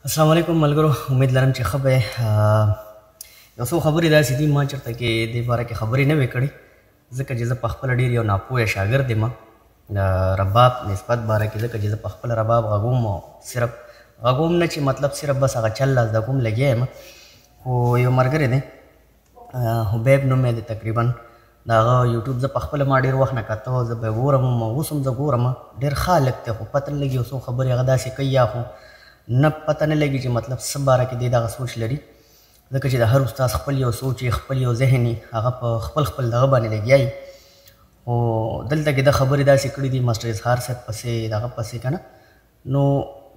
السلام علیکم ملګرو، امید لرم چې ښه به یو څو خبرې داسې دي ما چېرته کې دې باره کې خبرې نه وې کړې، ځکه چې زه پخپله ډېر یو ناپوهه شاګرد یم د رباب نسبت باره کې، ځکه چې زه پخپله رباب غږوم او صرف غږوم نه چې مطلب صرف بس هغه چل لا زده کوم لګیا یم. خو یو ملګری دی حبیب نوم یې دی، تقریبا د هغه یوټیوب زه پخپله ما ډېر وخت نه کاته، زه به ګورم اوس هم زه ګورم، ډېر ښه هلک دی، خو پته نه لګي یو څو خبرې هغه داسې کوي یا خو نه پته نه لګي چې مطلب څه باره کې دی دغه سوچ لري، ځکه چې د هر استاد خپل یو سوچ یې، خپل یو ذهن یې، هغه په خپل دغه باندې لګیا وي. خو دلته کې د خبرې داسې کړي دي ماسټر اظهار صاحب پسې دغه پسې که نه، نو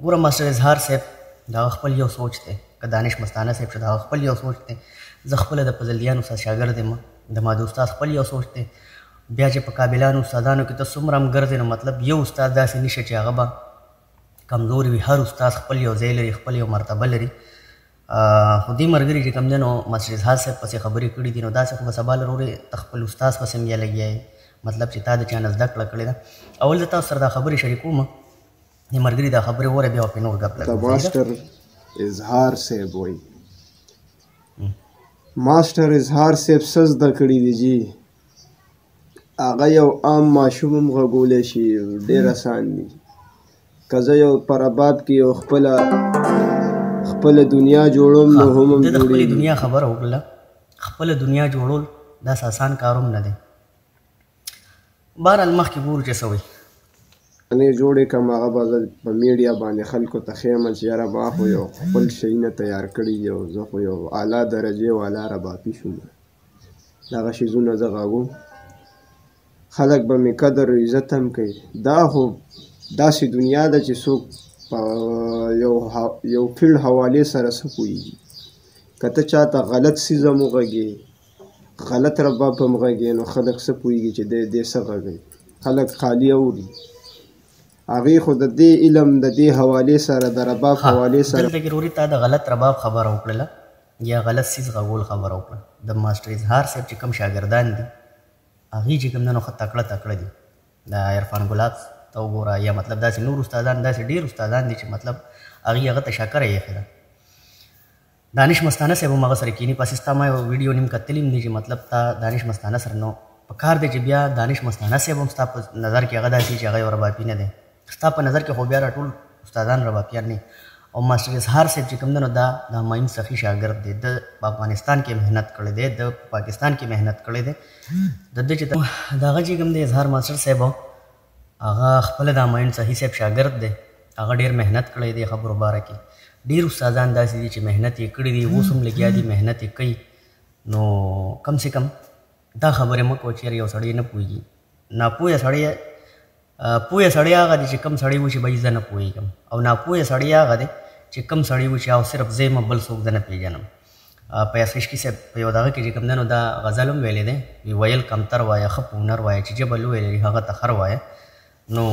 ګوره ماسټر اظهار صاحب د هغه خپل یو سوچ دی، که دانش مستانه صاحب چې د هغه خپل یو سوچ دی، زه خپله د فضلیان استاد شاګرد یم، د ما د استاد خپل یو سوچ دی. بیا چې په قابلانو استادانو کې ته څومره هم ګرځې نو مطلب یو استاد داسې نشته چې هغه به کمزوري وي، هر استاد خپل یو ځای لري، خپل یو مرتبه لري. خو دې ملګري چې کوم دی نو ماسټر اظهار صاحب پسې خبرې کړي دي، نو داسې خو به سبا لرورې ته خپل استاد پسې هم بیا لګیا یې، مطلب چې تا د چا نه زده کړه کړې ده. اول زه تاسو سره دا خبرې شریکوم، دې ملګري دا خبرې وره بیا پرې نور ګپ لګوو. ماسټر اظهار صاحب وایي ماسټر اظهار صاحب څه زده کړي دي جي، هغه یو عام ماشوم هم غږولی شي، ډېر اسان دي. که زه یو په رباب کې یو خپله دنیا جوړوم نو هم د خپلې دنیا خبره وکړله، خپله دنیا جوړول داسې اسان کار هم نه دی. بهرحال مخکې ګورو چې څه وایي. نه جوړې کړم، هغه به زه په میډیا باندې خلکو ته ښیم چې یاره ما خو یو خپل شیونه تیار کړي دي او زه خو یو اعلی درجې والا ربابي شوم، دغه شیزونه زه غږوم، خلک به مې قدر و عزت هم کوي. دا خو داسې دنیا ده چې څوک په یو فیلډ حوالې سره څه پوهېږي. که ته چاته غلط څیز هم وغږې، غلط رباب هم غږې، نو خلک څه پوهېږي چې دی څه غږوي، خلک خالي اوري. هغې خو د دې علم د دې حوالې سره د رباب حوالې سره دلته کې روري تا د غلط رباب خبره وکړله یا غلط څیز غږول خبره وکړه. د ماسټر اظهار صاحب چې کوم شاګردان دي هغې چې کوم دی نو ښه تکړه دي. د عرفان ګلاب ته وګوره، یا مطلب داسې نور استادان، داسې ډېر استادان دي چې مطلب هغې هغه ته شکره ایښې ده. دانش مستانه صاحب هم هغه سره کیني، پسې ستا ما یو ویډیو نیم کتلی هم دي چې مطلب تا دانش مستانه سره، نو په کار دی چې بیا دانش مستانه صاحب هم ستا په نظر کې هغه داسې چې هغه یو ربابي نه دی، ستا په نظر کې خو بیا راټول استادان ربابیان نه. او ماسټر اظهار صاحب چې کوم دی نو دا د همایون سخي شاګرد دی، د په افغانستان کې محنت کړی دی، د پاکستان کې محنت کړی دی. د ده چې د هغه چې کوم دی اظهار ماسټر صاحب هغه خپله د همایون سخي صاحب شاګرد دی، هغه ډېر محنت کړی دی خبرو باره کې. ډېر استادان داسې دي چې محنت یې کړي دي، اوس هم لګیا دي، محنت یې کوي. نو کم سے کم دا خبرې مه کوه چې یو سړی نه پوهېږي. ناپوهه سړی پوهه سړی هغه دی چې کم سړی و چې بهی زه نه پوهېږم، او ناپوهه سړی هغه دی چې کم سړی و چې او صرف زه یم بل څوک زه نه پېژنم. پیاز خشکي صاحب په یو دغه کې چې کوم دی نو دا غزل هم ویلی دی، ویل کمتر وایه ښه په هنر وایه، چې ژبه لویه لري هغه ته خر وایه. نو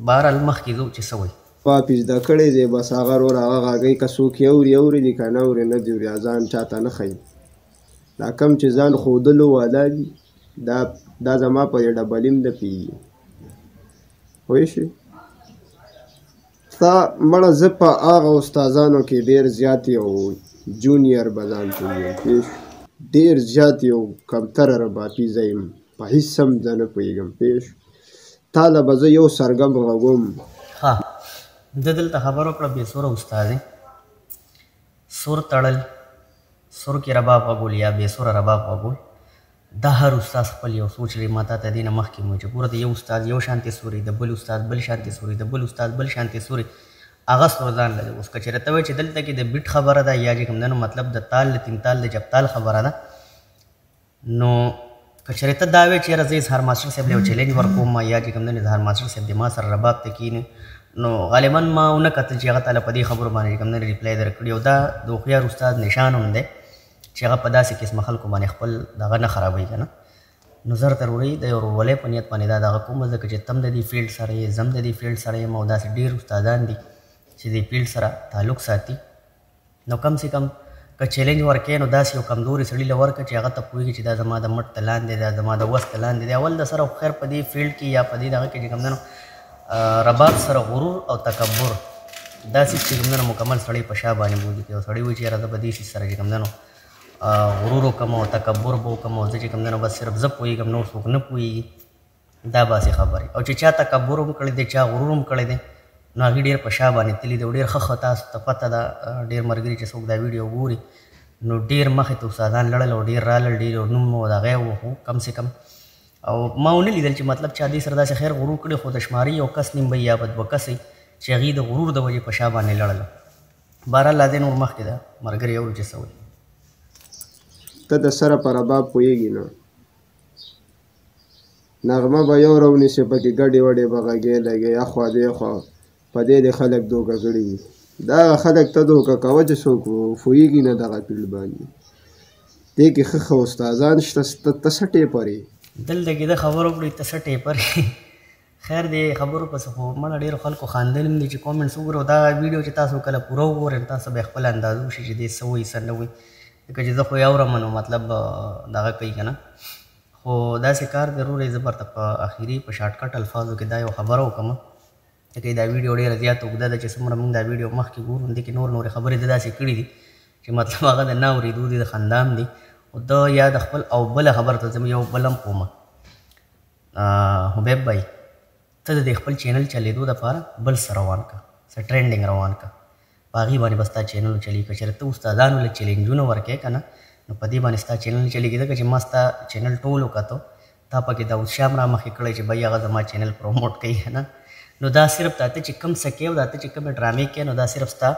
بهرحال مخکې ځو چې څه وایي. رباب یې زده کړی دی، بس هغه ورور هغه غږوي، که څوک یې اوري دي، که نه اوري نه دي اوري، ځان چاته نه ښیي. دا کم چې ځان ښودلو والا دي دا زما په دې ډبلیم نه پوهېږي، پوه شوې. ستا مړه زه په هغه استادانو کې ډېر زیات یو جونیر به ځان ته ووایم، پوه شوې، ډېر زیات یو کمتره ربابي زه یم، په هېڅ هم زه نه پوهېږم، پوه شوې. تا له به زه یو سرګم غږوم. ده دلته خبر وکړه بې سوره استاد دی، سور تړل، سور کې رباب غږول یا بې سوره رباب غږول، دا هر استاد خپل یو سوچ لري. ما تا ته دې نه مخکې مو چې ګوره د یو استاد یو شانتې سوري، د بل استاد بل شانتې سوري، د بل استاد بل شانتې سوري، هغه سور ځان لري. اوس که چېرې ته وایې چې دلته کې د بیټ خبره ده یا چې کوم دی نو مطلب د تال د تین تال د جپتال خبره ده، نو که چېرې ته دا وایې چې یاره زه اظهار ماسټر صاحب له یو چیلنج ورکوم یا چې کوم دی اظهار ماسټر صاحب د ما سره رباب ته کښېني، نو غالبا ما ونه کتل چې هغه تاله په دې خبرو باندې کوم دی ریپلای درکړي. او دا د هوښیار استاد نشان هم دی چې هغه په داسې قسمه خلکو باندې خپل دغه نه خرابوي که نه. نو زر تر وړي د یو ورورولۍ په نیت باندې دا دغه کومه، ځکه چې تم د دې فیلډ سره یې، زم د دې فیلډ سره یم، او داسې ډېر استادان دي چې دې فیلډ سره تعلق ساتي. نو کم سے کم که چیلنج ورکوې نو داسې یو کمزوري سړي له ورکړه چې هغه ته پوهېږي چې دا زما د مټ ته لاندې، دا زما د وس ته لاندې دی. اول د سره خیر په دې فیلډ کې یا په دې دغه کې چې کوم دی نو رباب سره غرور او تکبر دا سیس چې کوم دی نو مکمل سړی په شا باندې بوځي که یو سړی وایي چې یاره زه به دې سیس سره چې کوم دی نو غرور وکړم او تکبر به وکړم او زه چې کوم دی نو بس صرف زه پوهېږم نور څوک نه پوهېږي دا باسې خبرې او چې چا تکبر هم کړی دی چا غرور هم کړی دی نو هغې ډېر په شا باندې تللي دی او ډېر ښه تاسو ته پته ده ډېر ملګري چې څوک دا ویډیو ګوري نو ډېر مخې ته استادان لړل او ډېر رالل ډېر نوم مو د هغی و خو کم سے کم او ما ونه لیدل چې مطلب چا دې سره داسې خیر غرور کړی خو د شماري یو کس نیم به یا به دوه کس چې هغې د غرور د وجې په شا باندې لړل بهرحال لا دې نور مخکې ده ملګري اورو چې څه وایي ته د سره په رباب پوهېږي نه نغمه به یو راونیسې پکې ګډې وډې به غږې لګې اخوا دېخوا په دې دې خلک دوکه کړي وي دغه خلک ته دوکه کوه چې څوک پوهېږي نه دغه فیلډ باندې دې کې ښه ښه استادان شته ته څه ټیپر یې دلته کې د خبرو کړي ته څه ټیپر خیر دې خبرو پسې خو مړه ډېرو خلکو خاندل هم دي چې کومنټس وګورو دا ویډیو چې تاسو کله پوره وګورئ تاسو به خپل اندازه وشي چې دې څه وایي څه نه وایي ځکه چې زه خو یې اورم نو مطلب دغه کوي که نه خو داسې کار ضرور یې زه برته په اخري په شارټکټ الفاظو کې دا یو خبره وکړم ځکه دا ویډیو ډېره زیات اوږده ده چې څومره موږ دا ویډیو مخکې ګورو دې کې نورې خبرې د داسې کړي دي چې مطلب هغه د نه اورېدو دي د خندام دي خو د یا د خپل او بله خبره ته زه یو بل هم کوم حبیب بھائی ته د خپل چینل چلېدو دپاره بل څه روان که څه ټرینډینګ روان که په هغې باندې به ستا چینل چلي که چېرې ته استادانو له چیلنجونه ورکوې که نه نو په دې باندې ستا چینل چلېږي ځکه چې ما ستا چینل ټول وکتو تا پکې داود شام را مخکې کړی چې بھائی هغه زما چینل پروموټ کوي که نه نو دا صرف ته چې کوم څه کوې او دا ته چې کومې ډرامې کوې نو دا صرف ستا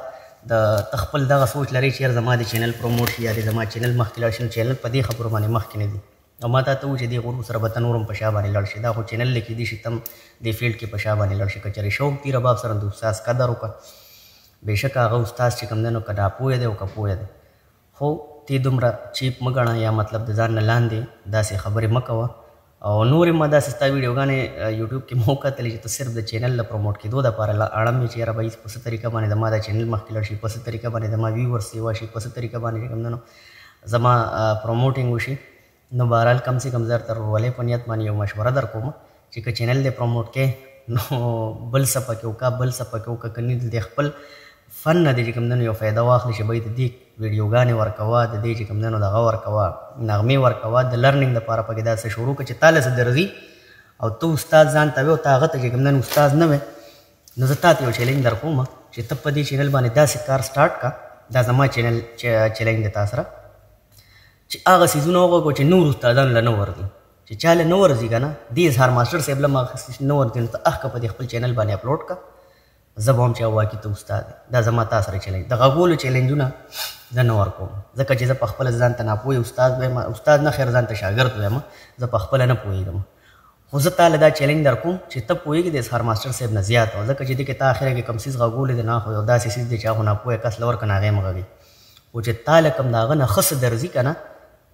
د ته خپل دغه سوچ لري چې یار زما د چینل پروموټ شي یا د زما چینل مخکې لاړ شي نو چینل په دې خبرو باندې مخکې نه دي او ما تا ته ووایي چې دې غرور سره به ته نور هم په شا باندې لاړ شي دا خو چینل لیکي دي چې تم دې فیلډ کې په شا باندې لاړ شي که چېرې شوق دي رباب سره د استاد قدر وکړه بېشکه هغه استاد چې کوم دی نو که ناپوهه دی او که پوهه دی خو ته دومره چیپ مه ګڼه یا مطلب د ځان نه لاندې داسې خبرې مه کوه او نورې ما داسې ستا ویډیوګانې یوټیوب کې مو وکتلې چې ته صرف د چینل د پروموټ کېدو دپاره اړم یې چې یاره به په څه طریقه باندې د ما دا چینل مخکې لاړ شي په څه طریقه باندې د ما ویورس سیوا شي په څه طریقه باندې چې کوم دی نو زما پروموټینګ وشي نو بهرحال کم سے کم زر تر ورولې په نیت باندې یو مشوره در کوم چې که چینل دې پروموټ کې نو بل څه پکې وکړه بل څه پکې وکړه که نه د خپل فن نه دی چې کوم دی نو یو فایده واخلي چې بهی د دې ویډیوګانې ورکوه د دې چې کوم دی نو دغه ورکوه نغمې ورکوه د لرنینګ دپاره پکې دا څه شروع کړه چې تا له څه درځي او ته استاد ځان ته وې او ته هغه ته چې کوم دی نو استاد نه وې نو زه تا ته یو چیلنج در کوم چې ته په دې چینل باندې داسې کار سټارټ کړه دا زما چینل چیلنج دی تا سره چې هغه څیزونه وغږو چې نور استادانو له نه ورځي چې چا له نه ورځي که نه دې اظهار ماسټر صاحب له ما نه ورځي نو ته اخکه په دې خپل چینل باندې اپلوډ کړه زه به هم چې واقعي ته استاد دا زما تا سره چیلنج د غږولو چیلنجونه زه نه ورکوم ځکه چې زه په خپله ځان ته ناپوهې استاد وایم استاد نه خیر ځان ته شاګرد وایم زه په خپله نه پوهېږم خو زه تا له دا چیلنج در کوم چې ته پوهېږې د اظهار ماسټر صاحب نه زیات وه ځکه چې دې کې تا اخره کې کوم څیز غږولی دی نه خو یو داسې څیز دی چې هغه ناپوهه کس له ورکړه نه هغې هم غږوي خو چې تا له کوم د هغه نه ښه څه درځي که نه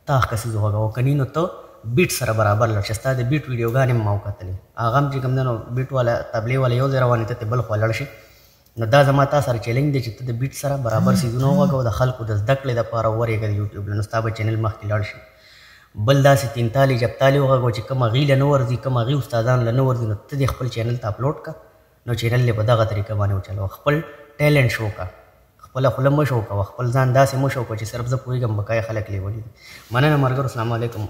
تا هغه څیز وغږوه که نو ته بیټ سره برابر لړ چې ستا د بیټ ویډیوګانې هم ما وکتلې هغه هم چې کوم دی نو بیټ والا طبلې والا یو ځای روانې ته بل خوا لړ شي نو دا زما تا سره چیلنج دی چې ته د بیټ سره برابر څیزونه وغږوه د خلکو د زده کړې دپاره ورېږه د یوټیوب له نو ستا به چینل مخکې لاړ شي بل داسې تینتالي جبتالي وغږوه چې کوم هغې له نه ورځي کوم هغې استادانو له نه ورځي نو ته دې خپل چینل ته اپلوډ کړه نو چینل یې په دغه طریقه باندې وچلوه خپل ټیلنټ شو کړه خپله خوله مه شو کوه خپل ځان داسې مه شو کوه چې صرف زه پوهېږم بقایه خلک لیولي دي مننه ملګرو السلام علیکم